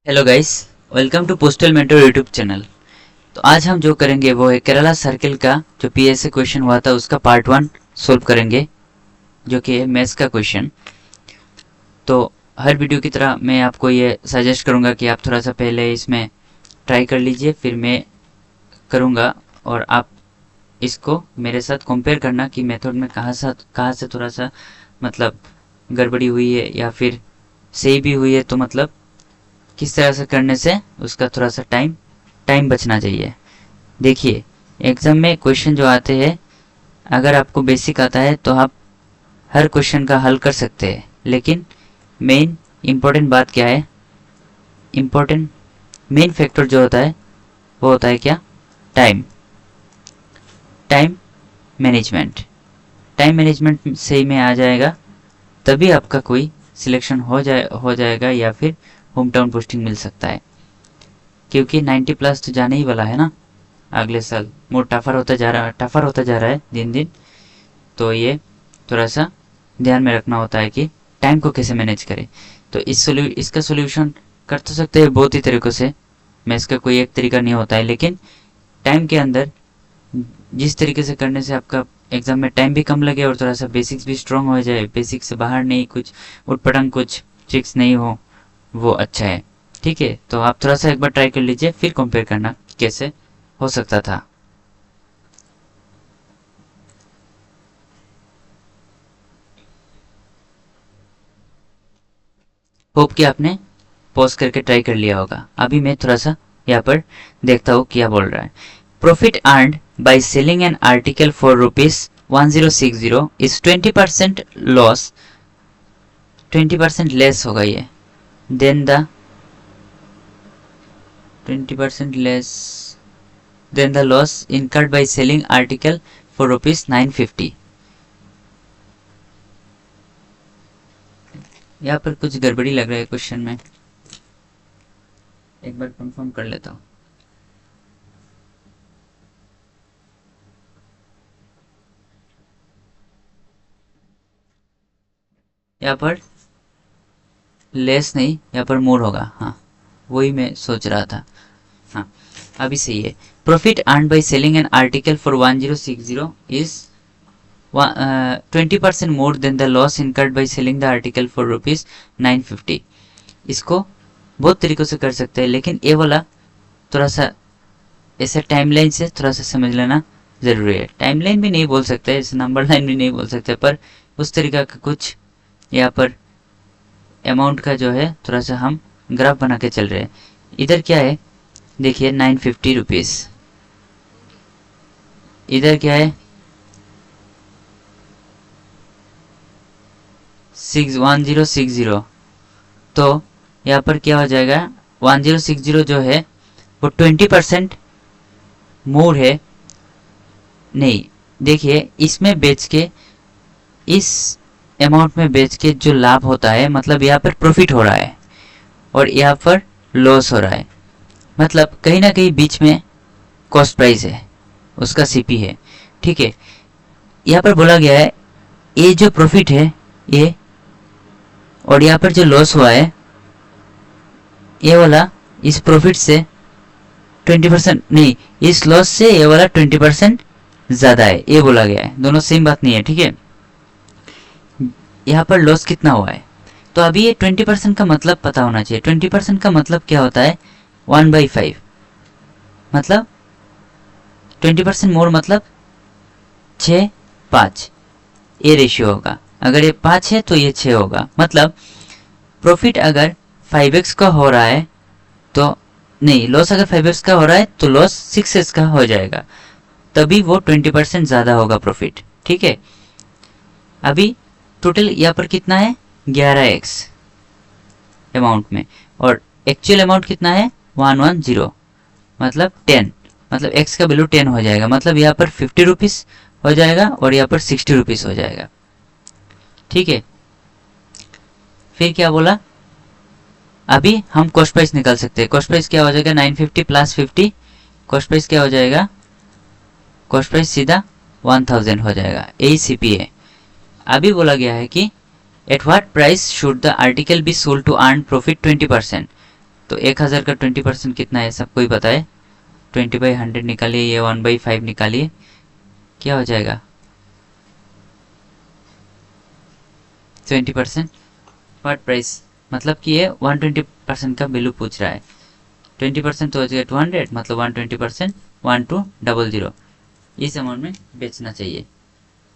Hello guys, welcome to Postal Mentor YouTube channel. तो आज हम जो करेंगे वो है केरला सर्किल का जो पीएसए क्वेश्चन हुआ था उसका पार्ट 1 सोल्व करेंगे, जो कि है मैथ्स का क्वेश्चन। तो हर वीडियो की तरह मैं आपको ये सजेस्ट करूंगा कि आप थोड़ा सा पहले इसमें ट्राई कर लीजिए, फिर मैं करूंगा और आप इसको मेरे साथ कंपेयर करना कि मेथड में कहाँ से थोड़ा सा मतलब गड़बड़ी हुई है या फिर सही भी हुई है, तो मतलब किस तरह से करने से उसका थोड़ा सा टाइम बचना चाहिए। देखिए, एग्जाम में क्वेश्चन जो आते हैं, अगर आपको बेसिक आता है तो आप हर क्वेश्चन का हल कर सकते हैं, लेकिन मेन इम्पोर्टेंट बात क्या है, इम्पोर्टेंट मेन फैक्टर जो होता है वो होता है क्या, time time management. Time management सही में आ जाएगा तभी आपका कोई सिलेक्शन हो जाएगा या फिर होम टाउन पोस्टिंग मिल सकता है, क्योंकि 90 प्लस तो जाने ही वाला है ना अगले साल। मोर टफर होता जा रहा है दिन दिन। तो ये थोड़ा सा ध्यान में रखना होता है कि टाइम को कैसे मैनेज करें। तो इसका सोल्यूशन कर तो सकते हैं बहुत ही तरीकों से, मैं इसका कोई एक तरीका नहीं होता है, लेकिन टाइम के अंदर जिस तरीके से करने से आपका एग्जाम में टाइम भी कम लगे और थोड़ा सा बेसिक्स भी स्ट्रांग हो जाए, बेसिक्स से बाहर नहीं कुछ उटपटांग कुछ ट्रिक्स नहीं हो, वो अच्छा है। ठीक है, तो आप थोड़ा सा एक बार ट्राई कर लीजिए, फिर कंपेयर करना कैसे हो सकता था। होप कि आपने पॉज करके ट्राई कर लिया होगा। अभी मैं थोड़ा सा यहाँ पर देखता हूँ क्या बोल रहा है। Profit earned by selling an article for ₹1060 is 20% loss, 20% less होगा ये, then the 20% less than the loss incurred by selling article for ₹950। यहाँ पर कुछ गड़बड़ी लग रहा है क्वेश्चन में, एक बार कंफर्म कर लेता हूँ। यहाँ पर लेस नहीं, यहाँ पर मोर होगा। हाँ, वही मैं सोच रहा था। हाँ, अभी सही है। Profit earn by selling an article for 1060 is 20% more than the loss incurred by selling the article for ₹950। इसको बहुत तरीकों से कर सकते हैं, लेकिन ये वाला थोड़ा सा ऐसे टाइमलाइन से थोड़ा सा समझ लेना जरूरी है। टाइमलाइन भी नहीं बोल सकते, इसे नंबर लाइन भी नहीं बोल सकते, पर उस तरीका का कुछ यहाँ पर अमाउंट का जो है थोड़ा सा हम ग्राफ बना के चल रहे हैं। इधर क्या है देखिए, ₹950, इधर क्या है 1060। तो यहाँ पर क्या हो जाएगा, 1060 जो है वो 20% मोर है। नहीं, देखिए इसमें बेच के, इस अमाउंट में बेच के जो लाभ होता है, मतलब यहाँ पर प्रॉफिट हो रहा है और यहाँ पर लॉस हो रहा है, मतलब कहीं ना कहीं बीच में कॉस्ट प्राइस है, उसका सीपी है। ठीक है, यहाँ पर बोला गया है ये जो प्रॉफिट है ये, और यहाँ पर जो लॉस हुआ है ये वाला, इस प्रॉफिट से 20% नहीं, इस लॉस से ये वाला 20% ज्यादा है, ये बोला गया है। दोनों सेम बात नहीं है, ठीक है। यहाँ पर लॉस कितना हुआ है, तो अभी ये 20% का मतलब पता होना चाहिए। 20% का मतलब क्या होता है, 1/5, मतलब 20% मोर मतलब 6:5, ये रेशियो होगा। अगर ये 5 है तो ये 6 होगा। मतलब प्रॉफिट अगर 5x का हो रहा है तो नहीं, लॉस अगर 5x का हो रहा है तो लॉस 6x का हो जाएगा, तभी वो 20% ज्यादा होगा प्रॉफिट। ठीक है, अभी टोटल यहाँ पर कितना है 11x अमाउंट में, और एक्चुअल अमाउंट कितना है 110, मतलब 10, मतलब x का वैल्यू 10 हो जाएगा, मतलब यहाँ पर ₹50 हो जाएगा और यहाँ पर ₹60 हो जाएगा। ठीक है, फिर क्या बोला, अभी हम कॉस्ट प्राइस निकाल सकते हैं। कॉस्ट प्राइस क्या हो जाएगा, 950 प्लस 50, कॉस्ट प्राइस क्या हो जाएगा, कॉस्ट प्राइस सीधा 1000 हो जाएगा, यही सीपी है। अभी बोला गया है कि at what price should the article be sold to earn profit 20%। तो 1000 का 20% कितना है सबको ही पता है। 20/100 निकालिए, ये 1/5 निकालिए, क्या हो जाएगा 20%। व्हाट प्राइस, मतलब कि ये 120% का वैल्यू पूछ रहा है। 20% तो हो जाएगा 200, मतलब 120% 1200, इस अमाउंट में बेचना चाहिए।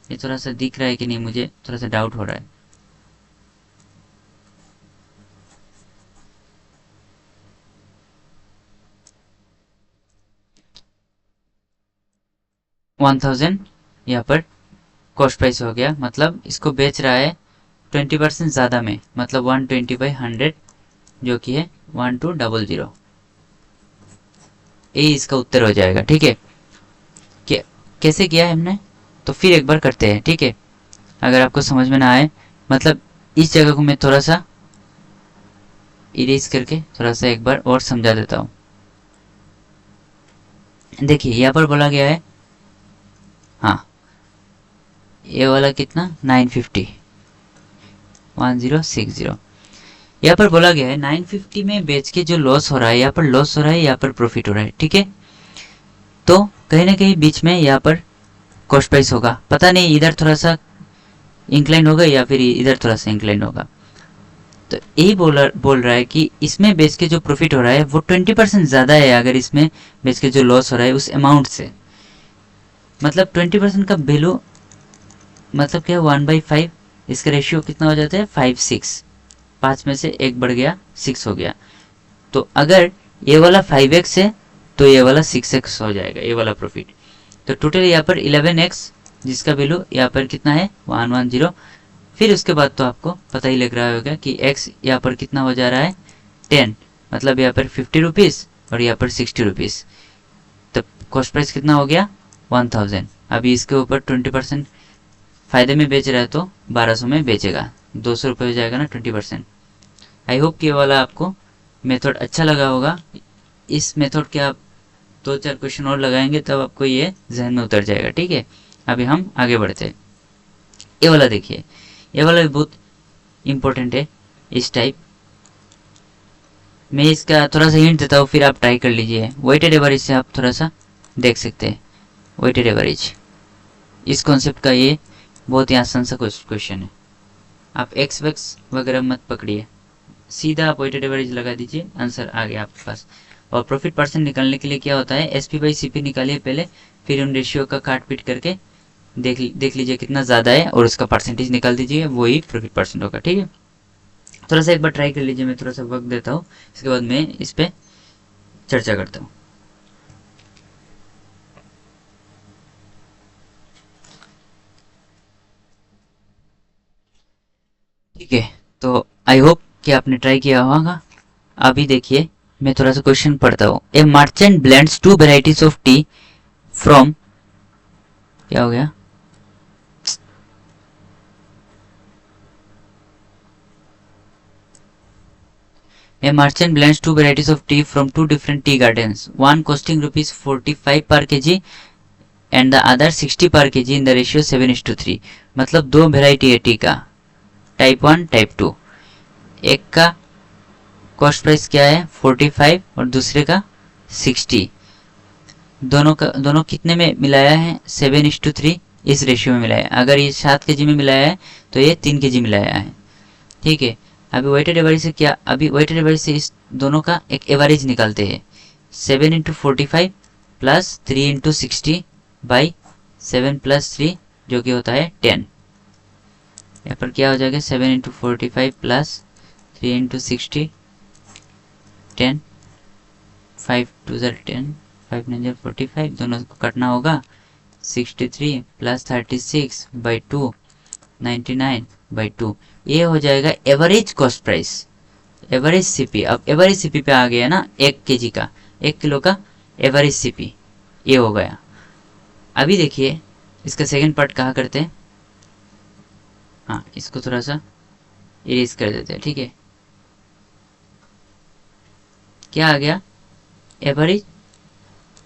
ये थोड़ा सा दिख रहा है कि नहीं, मुझे थोड़ा सा डाउट हो रहा है। वन थाउजेंड यहाँ पर कॉस्ट प्राइस हो गया, मतलब इसको बेच रहा है 20% ज़्यादा में, मतलब 120/100 जो कि है 1200। ये इसका उत्तर हो जाएगा। ठीक है, कैसे किया है हमने, तो फिर एक बार करते हैं। ठीक है, अगर आपको समझ में ना आए, मतलब इस जगह को मैं थोड़ा सा इरेज करके थोड़ा सा एक बार और समझा देता हूँ। देखिए यहाँ पर बोला गया है, हाँ ये वाला कितना 950, 1060। यहाँ पर बोला गया है 950 में बेच के जो लॉस हो रहा है, यहाँ पर लॉस हो रहा है, यहाँ पर प्रॉफिट हो रहा है। ठीक है, तो कहीं ना कहीं बीच में यहाँ पर कॉस्ट प्राइस होगा, पता नहीं इधर थोड़ा सा इंक्लाइन होगा या फिर इधर थोड़ा सा इंक्लाइन होगा। तो यही बोल रहा है कि इसमें बेच के जो प्रॉफिट हो रहा है वो 20% ज़्यादा है अगर इसमें बेच के जो लॉस हो रहा है उस अमाउंट से। मतलब 20% का वैल्यू मतलब क्या, 1/5, इसका रेशियो कितना हो जाता है 5/6, 5 में से 1 बढ़ गया 6 हो गया। तो अगर ये वाला 5x है तो ये वाला 6x हो जाएगा, ये वाला प्रॉफिट। तो टोटल यहाँ पर 11x, जिसका वैल्यू यहाँ पर कितना है 110। फिर उसके बाद तो आपको पता ही लग रहा होगा कि x यहाँ पर कितना हो जा रहा है 10, मतलब यहाँ पर 50 रुपीज़ और यहाँ पर 60 रुपीज़। तो कॉस्ट प्राइस कितना हो गया 1000। अभी इसके ऊपर 20% फ़ायदे में बेच रहा है तो 1200 में बेचेगा, 200 रुपये हो जाएगा ना 20%। आई होप कि ये वाला आपको मेथड अच्छा लगा होगा। इस मेथड के आप 2-4 क्वेश्चन और लगाएंगे तब आपको ये जहन में उतर जाएगा। ठीक है, अभी हम आगे बढ़ते हैं। ये वाला देखिए, ये वाला भी बहुत इंपॉर्टेंट है। इस टाइप मैं इसका थोड़ा सा हिंट देता हूँ, फिर आप ट्राई कर लीजिए। वेटेड एवरेज से आप थोड़ा सा देख सकते हैं। वेटेड एवरेज, इस कॉन्सेप्ट का ये बहुत ही आसान सा क्वेश्चन है। आप एक्स वैक्स वगैरह मत पकड़िए, सीधा आप वेटेड एवरेज लगा दीजिए, आंसर आ गया आपके पास। और प्रॉफिट परसेंट निकालने के लिए क्या होता है, SP/CP निकालिए पहले, फिर उन रेशियो का काट पीट करके देख लीजिए कितना ज़्यादा है और उसका परसेंटेज निकाल दीजिए, वही प्रॉफिट परसेंट होगा। ठीक है, थोड़ा सा एक बार ट्राई कर लीजिए, मैं थोड़ा सा वक्त देता हूँ, इसके बाद मैं इस पर चर्चा करता हूँ। ठीक है, तो आई होप कि आपने ट्राई किया होगा। अभी देखिए मैं थोड़ा सा क्वेश्चन पढ़ता हूँ। ए merchant blends 2 varieties of T from, क्या हो गया, A merchant blends 2 varieties of tea from 2 different tea gardens, one costing rupees 45 per kg and the other 60 per kg in the ratio 7:3। मतलब दो वेराइटी है T का, type 1 type 2। एक का cost price क्या है 45 और दूसरे का 60। दोनों कितने में मिलाया है 7:3, इस रेशियो में मिलाया है। अगर ये 7 kg में मिलाया है तो ये 3 kg मिलाया है। ठीक है, अभी वेटेड एवरेज से क्या, अभी वेटेड एवरेज से इस दोनों का एक एवरेज निकालते हैं। 7×45 प्लस 3×60 बाई 7 + 3 जो कि होता है 10। यहाँ पर क्या हो जाएगा 7×45 प्लस 3×60 10, 5 2 10, 5 9 45, दोनों को काटना होगा। 63 प्लस 36/2, 99/2, ये हो जाएगा average cost price, average CP. अब एवरेज सीपी पे आ गया ना, 1 kg का, 1 किलो का एवरेज सीपी, ये हो गया। अभी देखिए इसका सेकंड पार्ट कहाँ करते हैं, हाँ इसको थोड़ा सा इरेज कर देते हैं। ठीक है, क्या आ गया एवरेज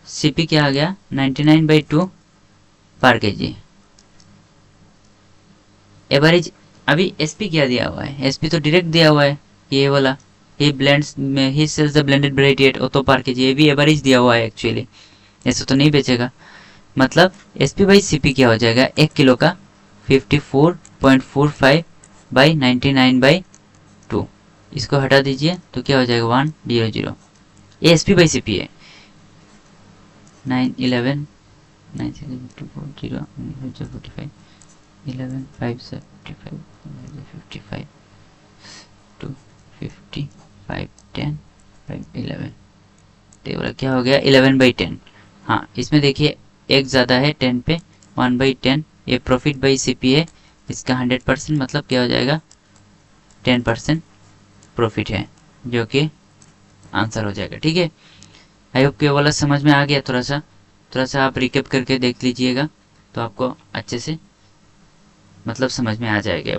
सीपी, क्या आ गया 99/2 पर kg। एवरेज, अभी एसपी क्या दिया हुआ है, एसपी तो डायरेक्ट दिया हुआ है ये वाला ही sells the blended variety at auto पर केजी, ये भी एवरेज दिया हुआ है एक्चुअली, ऐसे तो नहीं बेचेगा। मतलब एसपी बाई सीपी क्या हो जाएगा, 1 किलो का 54.45 बाई 99/2, इसको हटा दीजिए तो क्या हो जाएगा 100। ये एसपी बाई सीपी है। 911 954 45 11 5 75 55 2 50 5 10 5 11, तो क्या हो गया 11/10। हाँ, इसमें देखिए एक ज़्यादा है 10 पे, 1/10, ये प्रॉफिट बाई सीपी है, इसका 100% मतलब क्या हो जाएगा 10% प्रॉफिट है, जो कि आंसर हो जाएगा। ठीक है, आई होप कि ये वाला समझ में आ गया। थोड़ा सा आप रिकेप करके देख लीजिएगा तो आपको अच्छे से मतलब समझ में आ जाएगा। ये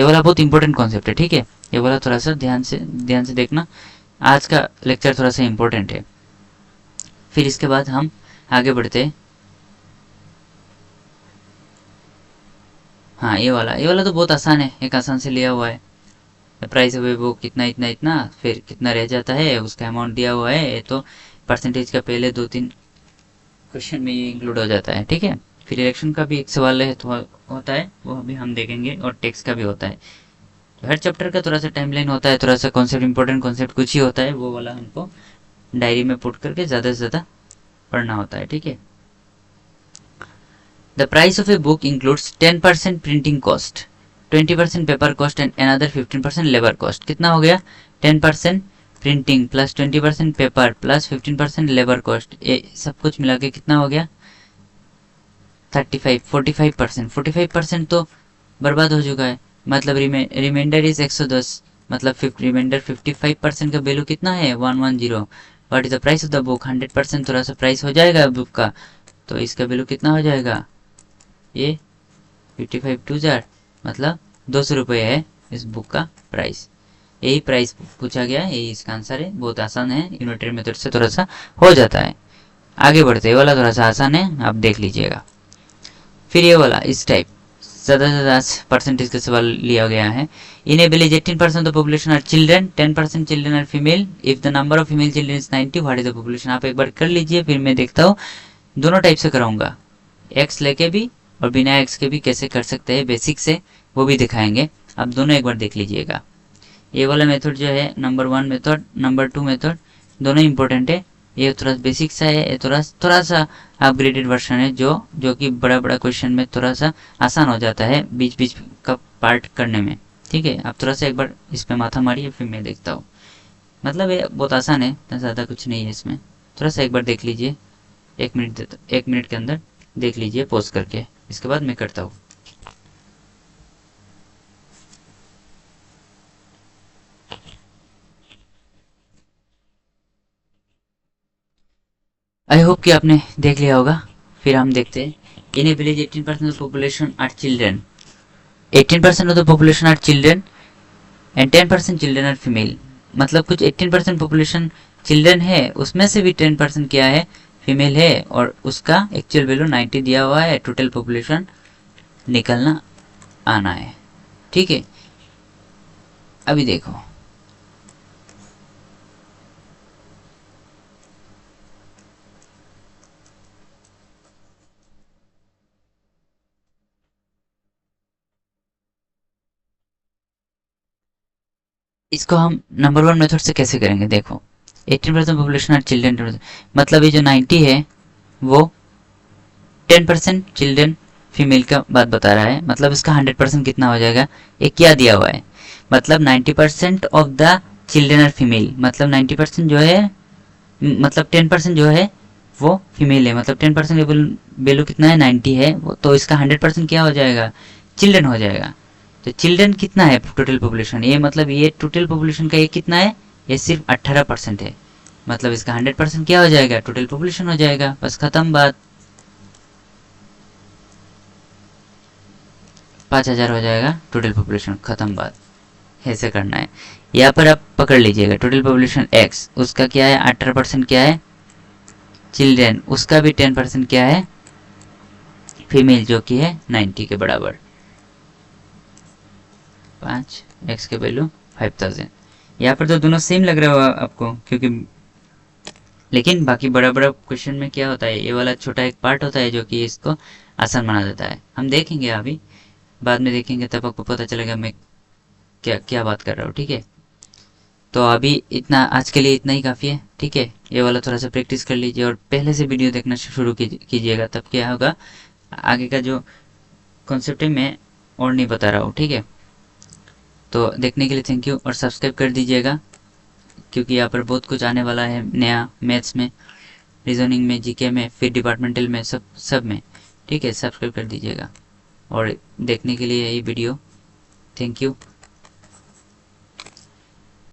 वाला बहुत इंपॉर्टेंट कॉन्सेप्ट है। ठीक है, ये वाला थोड़ा सा ध्यान से देखना, आज का लेक्चर थोड़ा सा इम्पोर्टेंट है। फिर इसके बाद हम आगे बढ़ते हैं। हाँ, ये वाला तो बहुत आसान है, एक आसान से लिया हुआ है। प्राइस ऑफ वो कितना इतना इतना, फिर कितना रह जाता है उसका अमाउंट दिया हुआ है, ये तो परसेंटेज का पहले 2-3 क्वेश्चन में ये इंक्लूड हो जाता है। ठीक है, फिर इलेक्शन का भी एक सवाल है तो होता है, वो अभी हम देखेंगे, और टैक्स का भी होता है। तो हर चैप्टर का थोड़ा सा टाइमलाइन होता है, थोड़ा सा कॉन्सेप्ट, इंपॉर्टेंट कॉन्सेप्ट कुछ ही होता है, वो वाला हमको डायरी में पुट करके ज़्यादा से ज़्यादा पढ़ना होता है। ठीक है, the price of a book includes 10% printing cost, 20% paper cost and another 15% labour cost. कितना हो गया 10% printing plus 20% paper plus 15% labour cost, ये सब कुछ मिला के कितना हो गया 45 45% तो बर्बाद हो चुका है। मतलब रिमाइंडर इज 110, मतलब रिमाइंडर 55% का वैल्यू कितना है 110। What is the price of the book, 100% थोड़ा सा प्राइस हो जाएगा बुक का, तो इसका वैल्यू कितना हो जाएगा, ये 55 टू जार मतलब 200 रुपये है इस बुक का प्राइस। यही प्राइस पूछा गया है, यही इसका आंसर है। बहुत आसान है, यूनिटरी मेथड से थोड़ा सा हो जाता है। आगे बढ़ते वाला थोड़ा सा आसान है, आप देख लीजिएगा। फिर ये वाला इस टाइप ज़्यादा से ज़्यादा परसेंटेज का सवाल लिया गया है। In a village 18% of population are children, 10% children are female, if the number of female children is 90, what is the population. आप एक बार कर लीजिए, फिर मैं देखता हूँ, दोनों टाइप से कराऊंगा, एक्स लेके भी और बिना एक्स के भी कैसे कर सकते हैं बेसिक से, वो भी दिखाएंगे। आप दोनों एक बार देख लीजिएगा। ये वाला मेथड जो है नंबर 1 मेथड, नंबर 2 मेथड, दोनों इंपॉर्टेंट है। ये थोड़ा बेसिक सा है, ये थोड़ा सा अपग्रेडेड वर्जन है, जो कि बड़ा क्वेश्चन में थोड़ा सा आसान हो जाता है बीच बीच का पार्ट करने में। ठीक है, आप थोड़ा सा एक बार इस पे माथा मारिए, फिर मैं देखता हूँ। मतलब ये बहुत आसान है, इतना ज़्यादा कुछ नहीं है इसमें। थोड़ा सा एक बार देख लीजिए, 1 मिनट के अंदर देख लीजिए पॉज करके, इसके बाद मैं करता हूँ। आई होप कि आपने देख लिया होगा। फिर हम देखते हैं, in a village 18% of population are children, 18% of the population are children and 10% children are female. मतलब कुछ 18% पॉपुलेशन चिल्ड्रन है, उसमें से भी 10% क्या है फीमेल है, और उसका एक्चुअल वैल्यू 90 दिया हुआ है। टोटल पॉपुलेशन निकलना आना है। ठीक है, अभी देखो, इसको हम नंबर 1 मेथड से कैसे करेंगे। देखो 18% पॉपुलेशन आर चिल्ड्रन, मतलब ये जो 90 है वो 10% चिल्ड्रन फीमेल का बात बता रहा है। मतलब इसका 100% कितना हो जाएगा, ये क्या दिया हुआ है, मतलब 90% of the children are female, मतलब 90% जो है, मतलब 10% जो है वो फीमेल है, मतलब 10% वैल्यू कितना है 90 है वो, तो इसका 100% क्या हो जाएगा चिल्ड्रन हो जाएगा। तो चिल्ड्रन कितना है टोटल पॉपुलेशन, ये मतलब ये टोटल पॉपुलेशन का ये कितना है, ये सिर्फ 18% है। मतलब इसका 100% क्या हो जाएगा टोटल पॉपुलेशन हो जाएगा, बस खत्म बात। 5000 हो जाएगा टोटल पॉपुलेशन, खत्म बात। ऐसे करना है। यहाँ पर आप पकड़ लीजिएगा, टोटल पॉपुलेशन एक्स, उसका क्या है 18% क्या है चिल्ड्रन, उसका भी 10% क्या है फीमेल, जो कि है 90 के बराबर। 5 एक्स के वैल्यू 5000, यहाँ पर तो दोनों सेम लग रहा है आपको, क्योंकि लेकिन बाकी बड़ा बड़ा क्वेश्चन में क्या होता है, ये वाला छोटा एक पार्ट होता है जो कि इसको आसान बना देता है। हम देखेंगे अभी, बाद में देखेंगे, तब आपको पता चलेगा मैं क्या क्या बात कर रहा हूँ। ठीक है, तो अभी इतना, आज के लिए इतना ही काफ़ी है। ठीक है, ये वाला थोड़ा सा प्रैक्टिस कर लीजिए और पहले से वीडियो देखना शुरू कीजिएगा, तब क्या होगा, आगे का जो कॉन्सेप्ट है मैं और नहीं बता रहा हूँ। ठीक है, तो देखने के लिए थैंक यू, और सब्सक्राइब कर दीजिएगा, क्योंकि यहाँ पर बहुत कुछ आने वाला है नया, मैथ्स में, रीजनिंग में, जीके में, फिर डिपार्टमेंटल में, सब सब में। ठीक है, सब्सक्राइब कर दीजिएगा और देखने के लिए ये वीडियो, थैंक यू।